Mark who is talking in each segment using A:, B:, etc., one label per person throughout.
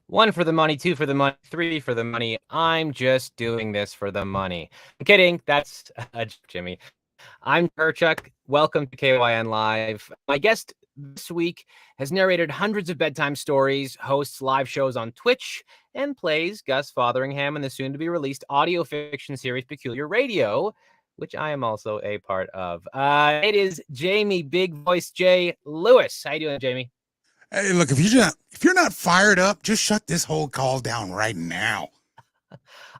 A: One for the money, two for the money, three for the money. I'm just doing this for the money. I'm kidding. That's Jimmy. I'm Hyrchuk. Welcome to KYN Live. My guest this week has narrated hundreds of bedtime stories, hosts live shows on Twitch, and plays Gus Fotheringham in the soon-to-be-released audio fiction series Peculiar Radio, which I am also a part of. It is Jamey Big Voice J. Lewis. How you doing, Jamey?
B: Hey, look, if you're not fired up, just shut this whole call down right now.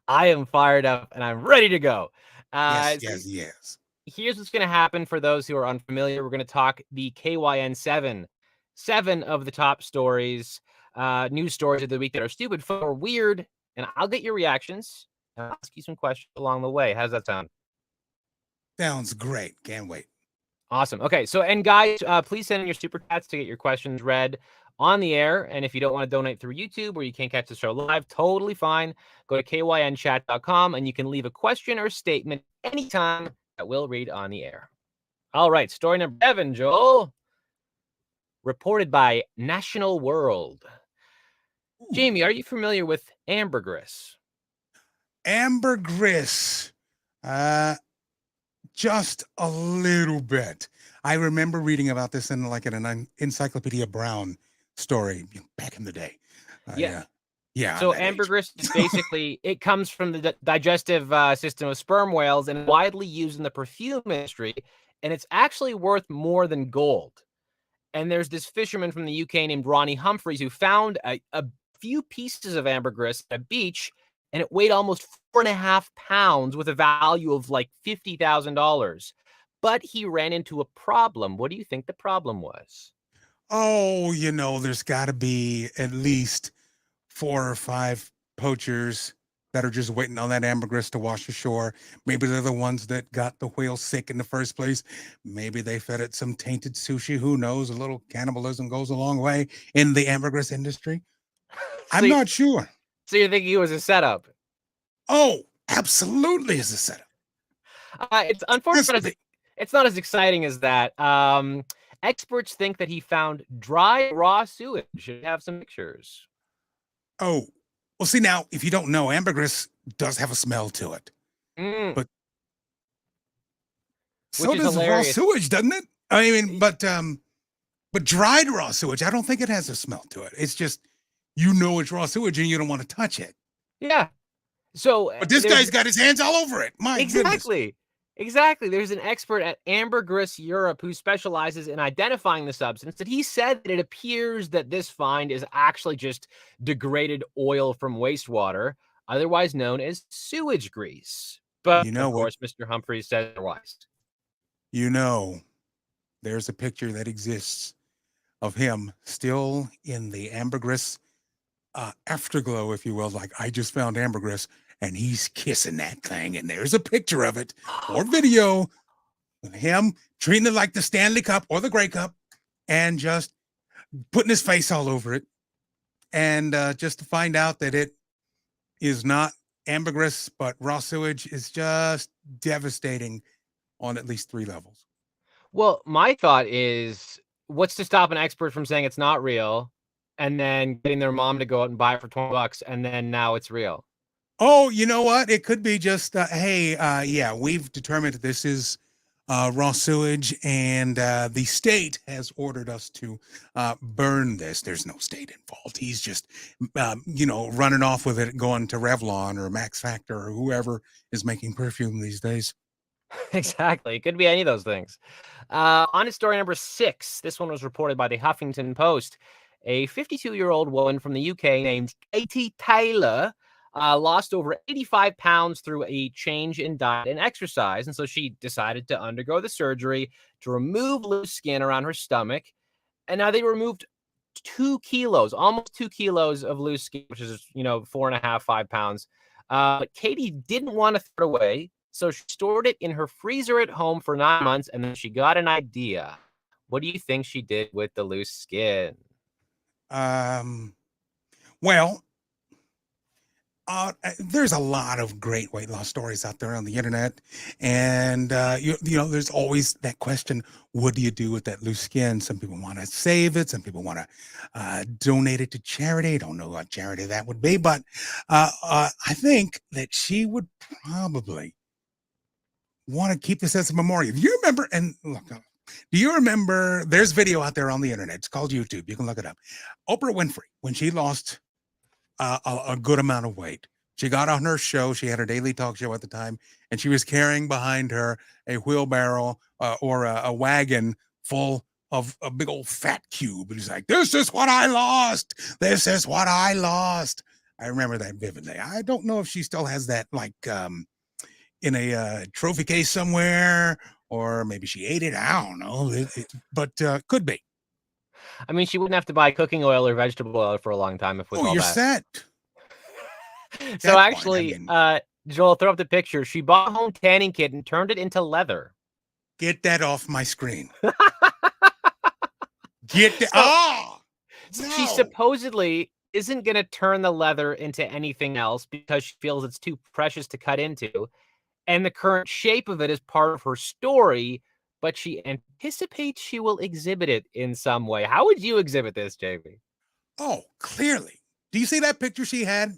A: I am fired up and I'm ready to go.
B: Yes,
A: So
B: yes, yes.
A: here's what's going to happen for those who are unfamiliar. We're going to talk the KYN 7 of the top stories, news stories of the week that are stupid, fun, or weird, and I'll get your reactions and I'll ask you some questions along the way. How's that sound?
B: Sounds great. Can't wait.
A: Awesome. Okay, so and guys, please send in your super chats to get your questions read on the air. And if you don't want to donate through YouTube or you can't catch the show live, totally fine. Go to kynchat.com and you can leave a question or statement anytime that we'll read on the air. All right, story number 7, Joel. Reported by National World. Jamey, are you familiar with ambergris?
B: Ambergris. Just a little bit. I remember reading about this in an Encyclopedia Brown story back in the day.
A: Yeah.
B: Yeah.
A: So ambergris is basically, it comes from the digestive system of sperm whales and widely used in the perfume industry. And it's actually worth more than gold. And there's this fisherman from the UK named Ronnie Humphreys who found a few pieces of ambergris at a beach, and it weighed almost 4.5 pounds with a value of like $50,000. But he ran into a problem. What do you think the problem was?
B: Oh, there's got to be at least 4 or 5 poachers that are just waiting on that ambergris to wash ashore. Maybe they're the ones that got the whale sick in the first place. Maybe they fed it some tainted sushi. Who knows? A little cannibalism goes a long way in the ambergris industry. I'm not sure.
A: So you're thinking it was a setup?
B: Oh, absolutely is a setup.
A: It's unfortunate. It's not as exciting as that. Experts think that he found dry, raw sewage. Should have some pictures.
B: Oh, well, see, now, if you don't know, ambergris does have a smell to it. But so does raw sewage, doesn't it? I mean, but dried raw sewage, I don't think it has a smell to it. It's just, it's raw sewage and you don't want to touch it.
A: Yeah. So,
B: but this guy's got his hands all over it. My goodness.
A: Exactly. There's an expert at Ambergris Europe who specializes in identifying the substance, and he said that it appears that this find is actually just degraded oil from wastewater, otherwise known as sewage grease. But of course, Mr. Humphreys said otherwise.
B: There's a picture that exists of him still in the ambergris afterglow, if you will. Like, I just found ambergris, and he's kissing that thing, and there's a picture of it or video with him treating it like the Stanley Cup or the Grey Cup and just putting his face all over it. And just to find out that it is not ambergris, but raw sewage is just devastating on at least 3 levels.
A: Well, my thought is, what's to stop an expert from saying it's not real and then getting their mom to go out and buy it for $20 and then now it's real?
B: Oh, you know what? It could be just, we've determined this is raw sewage, and the state has ordered us to burn this. There's no state involved. He's just, running off with it, going to Revlon or Max Factor or whoever is making perfume these days.
A: Exactly. It could be any of those things. On to story number 6. This one was reported by the Huffington Post. A 52-year-old woman from the UK named Katie Taylor lost over 85 pounds through a change in diet and exercise. And so she decided to undergo the surgery to remove loose skin around her stomach. And now they removed 2 kilos, almost 2 kilos of loose skin, which is, 4.5, 5 pounds. But Katie didn't want to throw it away. So she stored it in her freezer at home for 9 months. And then she got an idea. What do you think she did with the loose skin?
B: Well, There's a lot of great weight loss stories out there on the internet, and you know, there's always that question: what do you do with that loose skin? Some people want to save it. Some people want to donate it to charity. I don't know what charity that would be, but I think that she would probably want to keep this as a memorial. Do you remember? And look, do you remember? There's video out there on the internet. It's called YouTube. You can look it up. Oprah Winfrey, when she lost a good amount of weight. She got on her show. She had her daily talk show at the time, and she was carrying behind her a wheelbarrow or a wagon full of a big old fat cube. And she's like, "This is what I lost. This is what I lost." I remember that vividly. I don't know if she still has that, like, in a trophy case somewhere, or maybe she ate it. I don't know, but could be.
A: I mean, she wouldn't have to buy cooking oil or vegetable oil for a long time if with all
B: You're
A: that.
B: set.
A: So
B: That
A: actually,
B: point, I mean,
A: Joel, throw up the picture. She bought a home tanning kit and turned it into leather.
B: get that off my screen. Get the
A: So
B: no.
A: she supposedly isn't going to turn the leather into anything else because she feels it's too precious to cut into. And the current shape of it is part of her story, but she anticipates she will exhibit it in some way. How would you exhibit this, Jamey?
B: Oh, clearly. Do you see that picture she had?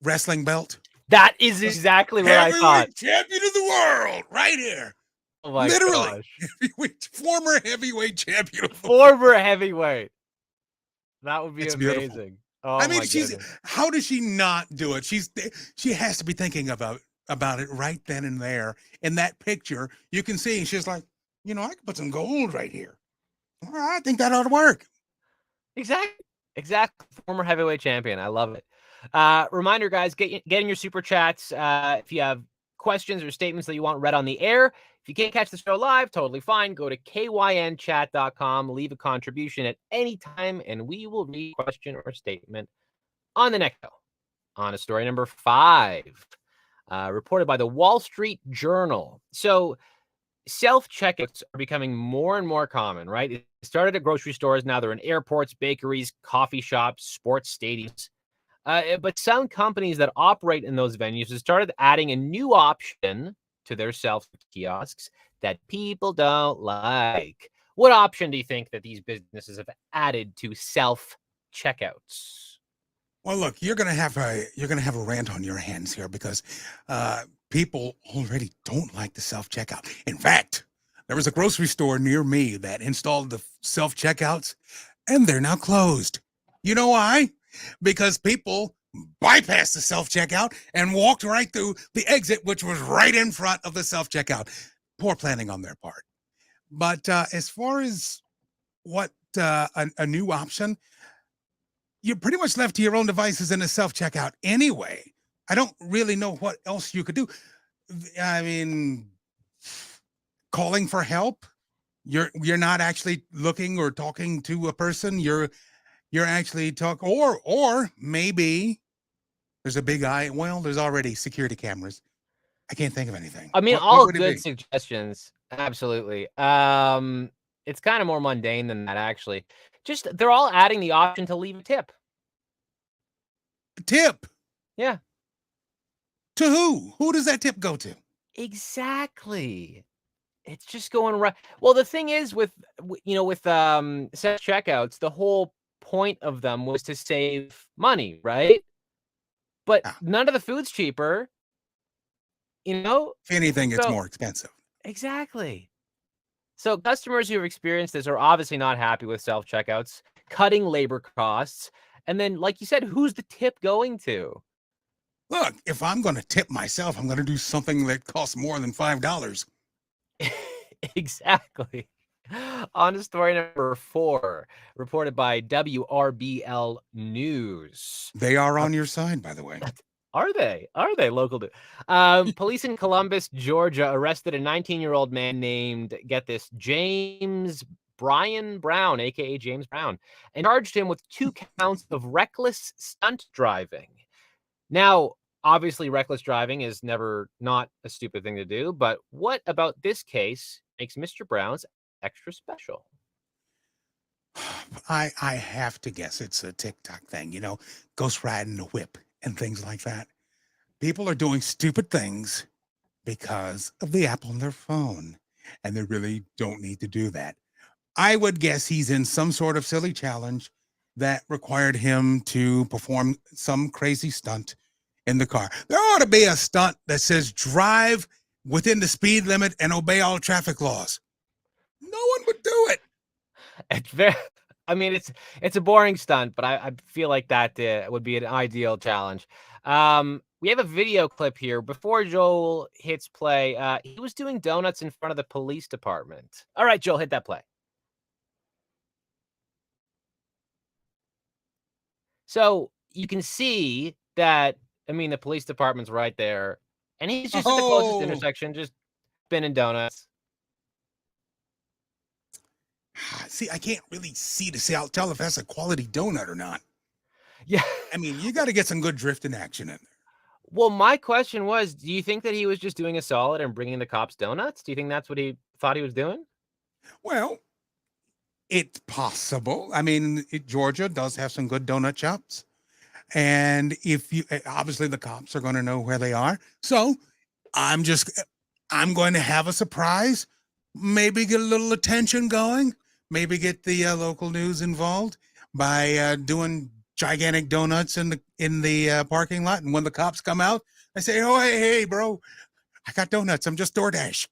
B: Wrestling belt.
A: That is exactly what I thought.
B: Heavyweight champion of the world, right here.
A: Oh my
B: Literally,
A: gosh.
B: former heavyweight champion.
A: Former heavyweight. That would be
B: It's
A: amazing.
B: beautiful.
A: Oh,
B: I mean,
A: my goodness.
B: how does she not do it? She has to be thinking about it right then and there. In that picture, you can see she's like, you know, I could put some gold right here. I think that ought to work.
A: Exactly. Former heavyweight champion. I love it. Reminder, guys, get in your super chats. If you have questions or statements that you want read on the air. If you can't catch the show live, totally fine. Go to kynchat.com, leave a contribution at any time, and we will read question or statement on the next show. On to story number 5, reported by the Wall Street Journal. So self-checkouts are becoming more and more common, right? It started at grocery stores. Now they're in airports, bakeries, coffee shops, sports stadiums. But some companies that operate in those venues have started adding a new option to their self-kiosks that people don't like. What option do you think that these businesses have added to self-checkouts?
B: Well, look, you're gonna have a rant on your hands here because people already don't like the self-checkout. In fact, there was a grocery store near me that installed the self-checkouts, and they're now closed. You know why? Because people bypassed the self-checkout and walked right through the exit, which was right in front of the self-checkout. Poor planning on their part. But as far as what a new option, you're pretty much left to your own devices in a self-checkout anyway. I don't really know what else you could do. I mean, calling for help. You're not actually looking or talking to a person. You're actually or maybe there's a big eye. Well, there's already security cameras. I can't think of anything.
A: I mean,
B: What
A: all
B: would it
A: good
B: be?
A: suggestions. Absolutely. It's kind of more mundane than that, actually. Just they're all adding the option to leave a tip.
B: Tip
A: Yeah,
B: to who? Who does that tip go to?
A: exactly. It's just going right. Well, the thing is with self checkouts, the whole point of them was to save money, right? But
B: Ah,
A: none of the food's cheaper, you know?
B: if anything, it's
A: So
B: more expensive.
A: exactly. So customers who have experienced this are obviously not happy with self-checkouts, cutting labor costs, and then, like you said, who's the tip going to?
B: Look, if I'm going to tip myself, I'm going to do something that costs more than $5.
A: Exactly. On to story number 4, reported by WRBL News.
B: They are on your side, by the way.
A: Are they? Are they local? Police in Columbus, Georgia, arrested a 19-year-old man named, get this, James Brian Brown, aka James Brown, and charged him with 2 counts of reckless stunt driving. Now, obviously, reckless driving is never not a stupid thing to do, but what about this case makes Mr. Brown's extra special?
B: I have to guess it's a TikTok thing, you know, ghost riding the whip and things like that. People are doing stupid things because of the app on their phone, and they really don't need to do that. I would guess he's in some sort of silly challenge that required him to perform some crazy stunt in the car. There ought to be a stunt that says drive within the speed limit and obey all traffic laws. No one would do it.
A: It's very, I mean, it's a boring stunt, but I feel like that would be an ideal challenge. We have a video clip here. Before Joel hits play, he was doing donuts in front of the police department. All right, Joel, hit that play. So you can see that, I mean, the police department's right there, and he's just at the closest intersection, just spinning donuts.
B: See, I can't really see to see. I'll tell if that's a quality donut or not.
A: Yeah.
B: I mean, you got to get some good drifting action in there.
A: Well, my question was, do you think that he was just doing a solid and bringing the cops donuts? Do you think that's what he thought he was doing?
B: Well, it's possible. I mean, Georgia does have some good donut shops. And if you, obviously the cops are going to know where they are. So I'm going to have a surprise, maybe get a little attention going, maybe get the local news involved by doing gigantic donuts in the parking lot. And when the cops come out, I say, oh, hey, bro, I got donuts. I'm just DoorDash,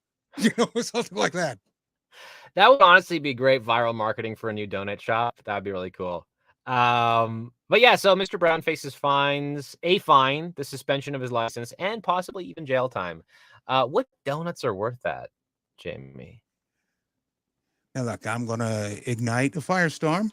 B: something like that.
A: That would honestly be great viral marketing for a new donut shop. That would be really cool. But yeah, so Mr. Brown faces a fine, the suspension of his license, and possibly even jail time. What donuts are worth that, Jamey?
B: Now, look, I'm going to ignite a firestorm.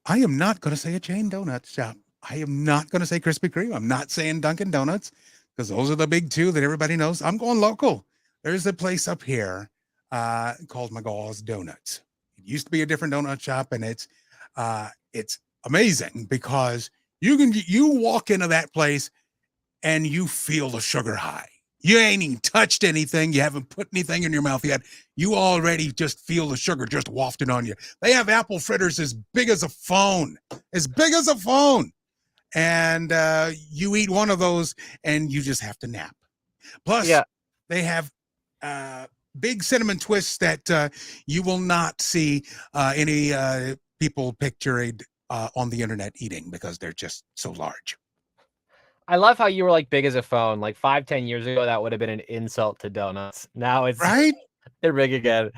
B: I am not going to say a chain donut shop. I am not going to say Krispy Kreme. I'm not saying Dunkin' Donuts because those are the big two that everybody knows. I'm going local. There's a place up here called McGaw's Donuts. It used to be a different donut shop, and it's amazing because you walk into that place and you feel the sugar high. You ain't even touched anything. You haven't put anything in your mouth yet. You already just feel the sugar just wafting on you. They have apple fritters as big as a phone, And you eat one of those and you just have to nap. Plus, they have big cinnamon twists that you will not see any people pictured on the internet eating because they're just so large.
A: I love how you were like big as a phone. Like 5-10 years ago, that would have been an insult to donuts. Now it's
B: right.
A: They're big again.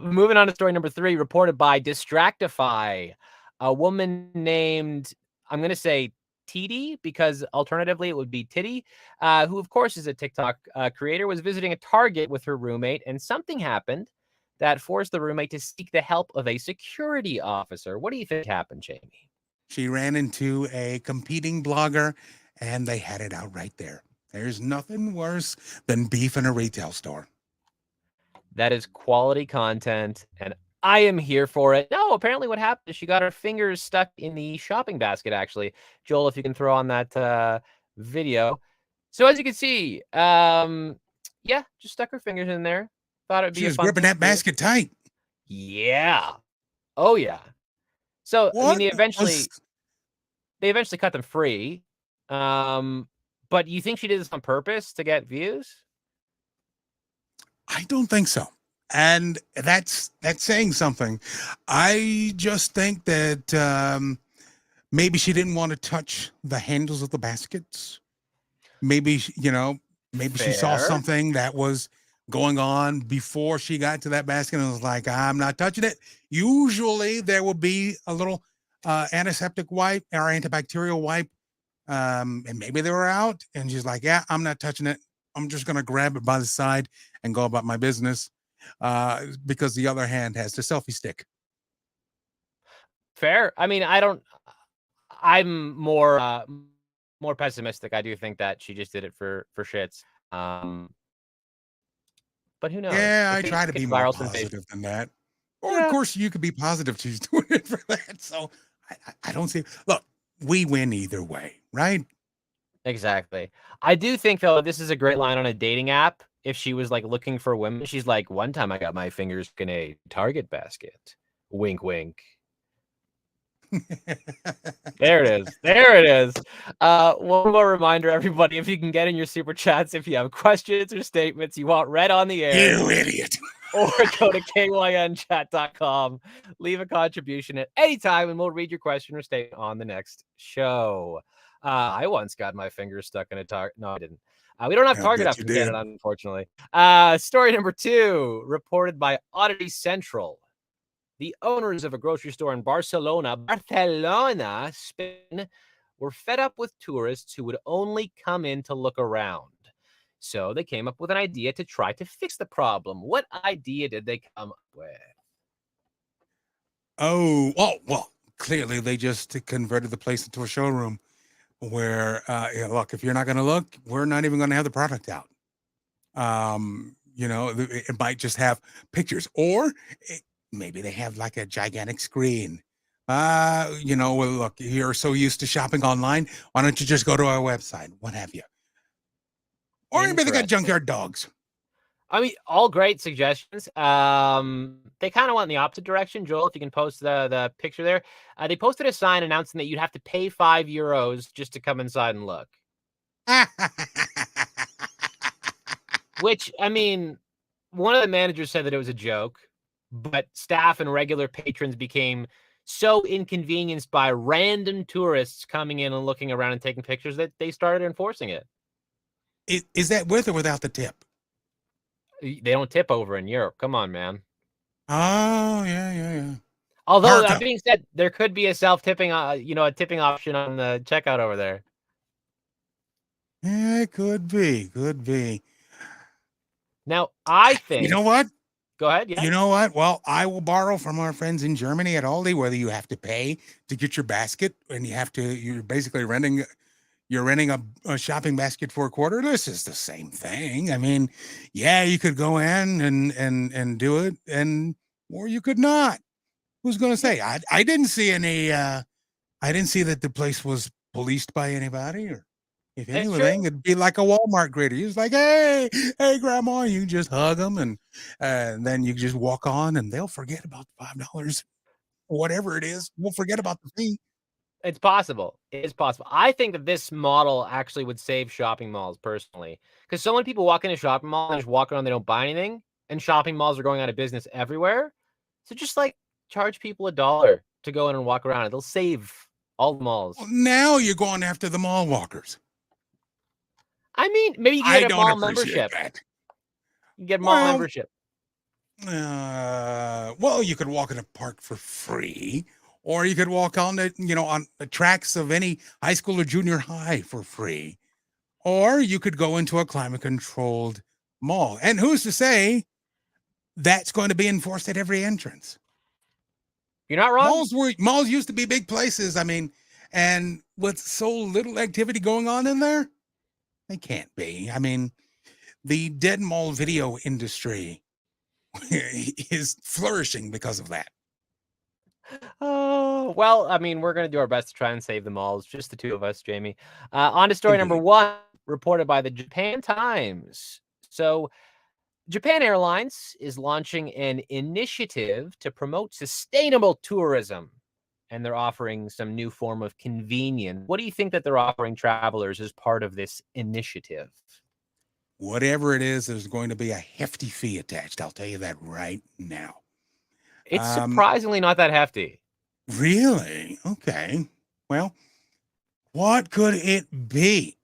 A: Moving on to story number 3, reported by Distractify. A woman named, I'm going to say Titi, because alternatively it would be Titty, who of course is a TikTok creator, was visiting a Target with her roommate, and something happened that forced the roommate to seek the help of a security officer. What do you think happened, Jamey?
B: She ran into a competing blogger, and they had it out right there. There's nothing worse than beef in a retail store.
A: That is quality content, and I am here for it. No, apparently what happened is she got her fingers stuck in the shopping basket, actually. Joel, if you can throw on that video. So as you can see, yeah, just stuck her fingers in there. Thought it'd be
B: she
A: a
B: was
A: fun
B: gripping that basket tight.
A: Yeah. Oh, yeah. So, I mean, they eventually cut them free. But you think she did this on purpose to get views?
B: I don't think so. And that's saying something. I just think that maybe she didn't want to touch the handles of the baskets. Maybe, maybe she saw something that was going on before she got to that basket and was like, I'm not touching it. Usually there would be a little antiseptic wipe or antibacterial wipe. And maybe they were out and she's like, yeah, I'm not touching it. I'm just going to grab it by the side and go about my business because the other hand has the selfie stick.
A: Fair. I mean, I'm more pessimistic. I do think that she just did it for shits. But who knows?
B: Yeah, I try to be more positive than that. Or, of course, you could be positive she's doing it for that. So I don't see. Look, we win either way, right?
A: Exactly. I do think, though, this is a great line on a dating app. If she was like looking for women, she's like, one time I got my fingers in a Target basket. Wink, wink. There it is. There it is. One more reminder, everybody, if you can get in your super chats, if you have questions or statements you want read on the air,
B: You idiot.
A: or go to kynchat.com, leave a contribution at any time, and we'll read your question or statement on the next show. I once got my fingers stuck in a target. No, I didn't. We don't have
B: I
A: Target
B: bet
A: up
B: you
A: in
B: did.
A: Canada, unfortunately. Story number 2, reported by Oddity Central. The owners of a grocery store in Barcelona, Spain, were fed up with tourists who would only come in to look around. So they came up with an idea to try to fix the problem. What idea did they come up with?
B: Oh, well, clearly they just converted the place into a showroom where, look, if you're not going to look, we're not even going to have the product out. It might just have pictures, or maybe they have like a gigantic screen. Well, look, you're so used to shopping online. Why don't you just go to our website? What have you? Or maybe they got junkyard dogs.
A: I mean, all great suggestions. They kind of went in the opposite direction. Joel, if you can post the picture there. They posted a sign announcing that you'd have to pay €5 just to come inside and look. Which, I mean, one of the managers said that it was a joke, but staff and regular patrons became so inconvenienced by random tourists coming in and looking around and taking pictures that they started enforcing it.
B: Is that with or without the tip?
A: They don't tip over in Europe. Come on, man.
B: Oh, yeah.
A: Although, that being said, there could be a self-tipping, a tipping option on the checkout over there.
B: Yeah, it could be.
A: Now, I think...
B: You know what?
A: Go ahead, yeah.
B: You know what? Well, I will borrow from our friends in Germany at Aldi, whether you have to pay to get your basket and you're basically renting a shopping basket for a quarter. This is the same thing. I mean, yeah, you could go in and do it, or you could not. Who's going to say? I didn't see any. I didn't see that the place was policed by anybody, or if anything, it'd be like a Walmart grader. He's like, hey, grandma, you just hug them, and then you just walk on, and they'll forget about the $5, whatever it is. We'll forget about the fee.
A: It's possible. It is possible. I think that this model actually would save shopping malls personally, because so many people walk into a shopping mall and just walk around, they don't buy anything, and shopping malls are going out of business everywhere. So just like charge people $1 to go in and walk around. It'll save all the malls.
B: Well, now you're going after the mall walkers.
A: I mean, maybe you can get a mall membership.
B: That.
A: You get mall membership.
B: Well, you could walk in a park for free, or you could walk on on the tracks of any high school or junior high for free, or you could go into a climate-controlled mall. And who's to say that's going to be enforced at every entrance?
A: You're not wrong.
B: Malls used to be big places. I mean, and with so little activity going on in there, they can't be. I mean, the dead mall video industry is flourishing because of that.
A: Oh, well, I mean, we're going to do our best to try and save the malls, just the two of us, Jamie. On to story number 1, reported by the Japan Times. So, Japan Airlines is launching an initiative to promote sustainable tourism, and they're offering some new form of convenience. What do you think that they're offering travelers as part of this initiative?
B: Whatever it is, there's going to be a hefty fee attached. I'll tell you that right now.
A: It's surprisingly not that hefty.
B: Really? Okay. Well, what could it be?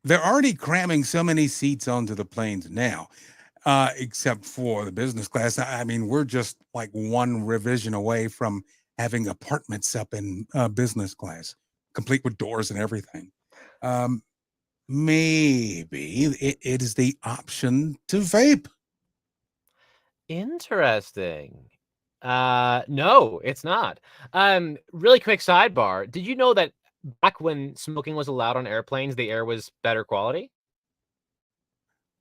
B: They're already cramming so many seats onto the planes now, except for the business class. I mean, we're just like one revision away from having apartments up in business class, complete with doors and everything. Maybe it is the option to vape.
A: Interesting. No, it's not. Really quick sidebar. Did you know that back when smoking was allowed on airplanes, the air was better quality?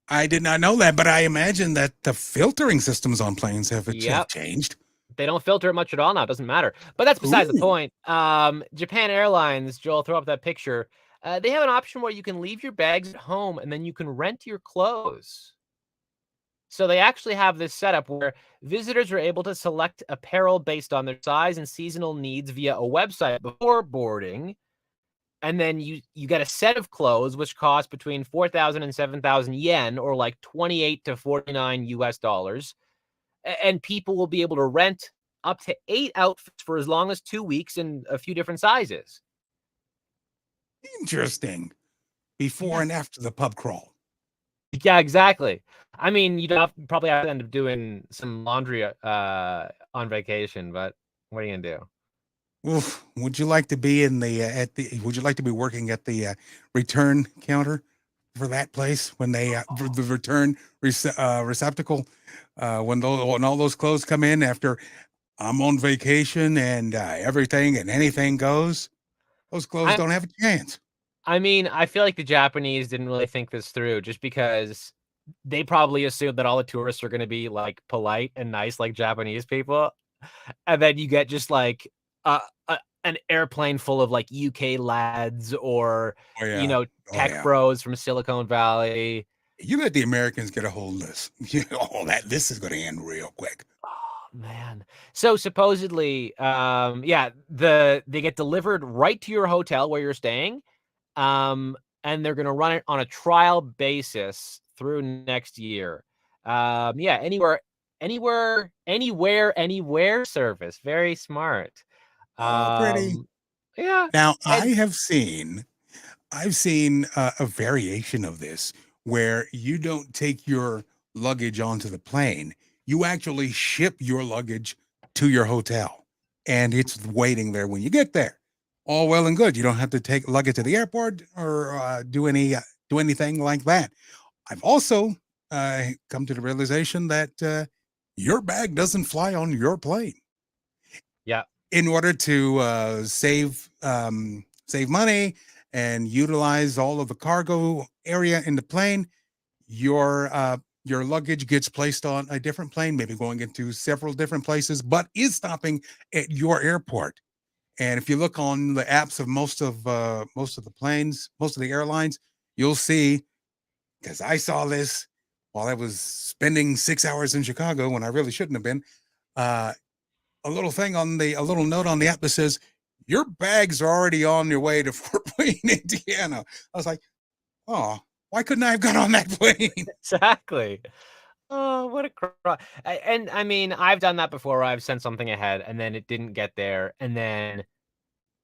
B: I did not know that, but I imagine that the filtering systems on planes have changed.
A: They don't filter it much at all now. It doesn't matter. But that's besides the point. Japan Airlines, Joel, throw up that picture. They have an option where you can leave your bags at home and then you can rent your clothes. So they actually have this setup where visitors are able to select apparel based on their size and seasonal needs via a website before boarding. And then you get a set of clothes which cost between 4,000 and 7,000 yen, or like 28 to 49 US dollars. And people will be able to rent up to 8 outfits for as long as 2 weeks in a few different sizes.
B: Interesting. Before
A: Yeah.
B: and after the pub crawl.
A: Yeah, exactly. I mean, probably have to end up doing some laundry on vacation, but what are you gonna do?
B: Oof. Would you like to be in the would you like to be working at the return counter for that place when they the return receptacle when all those clothes come in after I'm on vacation and everything and anything goes? Those clothes
A: I
B: don't have a chance.
A: I mean, I feel like the Japanese didn't really think this through, just because they probably assumed that all the tourists are gonna be, like, polite and nice like Japanese people, and then you get just, like, an airplane full of, like, UK lads or,
B: Oh yeah. Oh
A: tech
B: yeah.
A: bros from Silicon Valley.
B: You let the Americans get a hold of this. This is going to end real quick.
A: Oh, man. So supposedly, they get delivered right to your hotel where you're staying, um, and they're gonna run it on a trial basis through next year. Yeah, anywhere service. Very smart.
B: Oh, pretty.
A: Yeah,
B: Now,
A: and
B: I've seen a variation of this where you don't take your luggage onto the plane. You actually ship your luggage to your hotel and it's waiting there when you get there. All well and good. You don't have to take luggage to the airport or do anything like that. I've also come to the realization that your bag doesn't fly on your plane.
A: yeah.
B: In order to save money and utilize all of the cargo area in the plane, your luggage gets placed on a different plane, maybe going into several different places, but is stopping at your airport. And if you look on the apps of most of the planes, most of the airlines, you'll see, because I saw this while I was spending 6 hours in Chicago when I really shouldn't have been. Uh, a little note on the app that says your bags are already on your way to Fort Wayne, Indiana. I was like, oh, why couldn't I have got on that plane?
A: Exactly. Oh, what a and I mean, I've done that before where I've sent something ahead and then it didn't get there, and then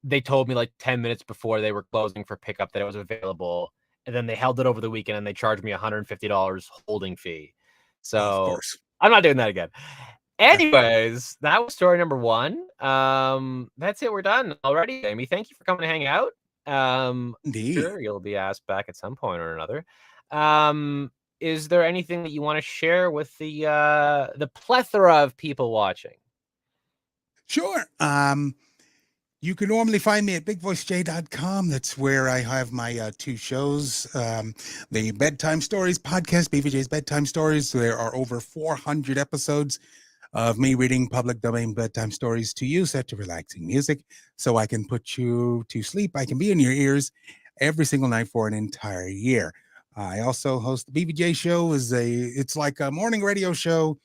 A: they told me, like, 10 minutes before they were closing for pickup that it was available, and then they held it over the weekend, and they charged me $150 holding fee.
B: Of
A: So,
B: course.
A: I'm not doing that again. Anyways, that was story number 1. That's it, we're done already, Amy. Thank you for coming to hang out.
B: Indeed.
A: Sure, you'll be asked back at some point or another. Um, is there anything that you wanna share with the plethora of people watching?
B: Sure. You can normally find me at bigvoicej.com. That's where I have my two shows. The Bedtime Stories podcast, BVJ's Bedtime Stories. There are over 400 episodes of me reading public domain bedtime stories to you, set to relaxing music, so I can put you to sleep. I can be in your ears every single night for an entire year. I also host the BVJ show. It's like a morning radio show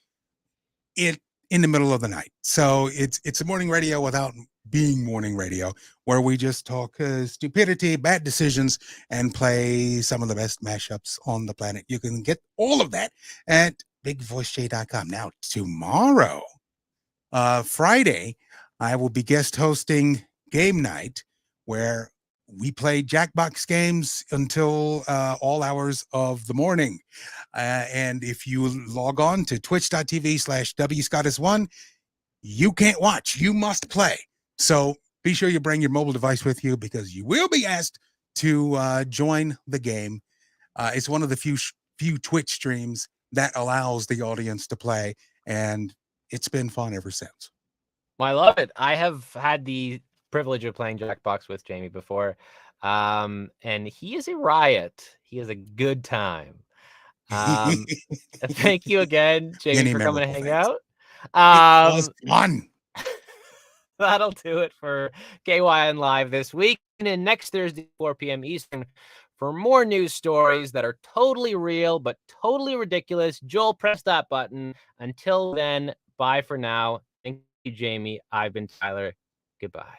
B: it in the middle of the night. So it's a morning radio without being morning radio, where we just talk stupidity, bad decisions, and play some of the best mashups on the planet. You can get all of that at bigvoicej.com. Now, tomorrow, Friday, I will be guest hosting Game Night, where we play Jackbox games until all hours of the morning. And if you log on to twitch.tv/WScottis1, you can't watch, you must play. So be sure you bring your mobile device with you, because you will be asked to join the game. It's one of the few Twitch streams that allows the audience to play, and it's been fun ever since.
A: Well, I love it. I have had the privilege of playing Jackbox with Jamey before, and he is a riot. He is a good time. Thank you again, Jamey,
B: Many
A: for coming to
B: memorable
A: hang
B: things.
A: out.
B: It was
A: Um,
B: fun.
A: that'll do it for KYN Live this week. And then next Thursday, 4 p.m. Eastern, for more news stories that are totally real but totally ridiculous. Joel, press that button. Until then, bye for now. Thank you, Jamey. I've been Tyler. Goodbye.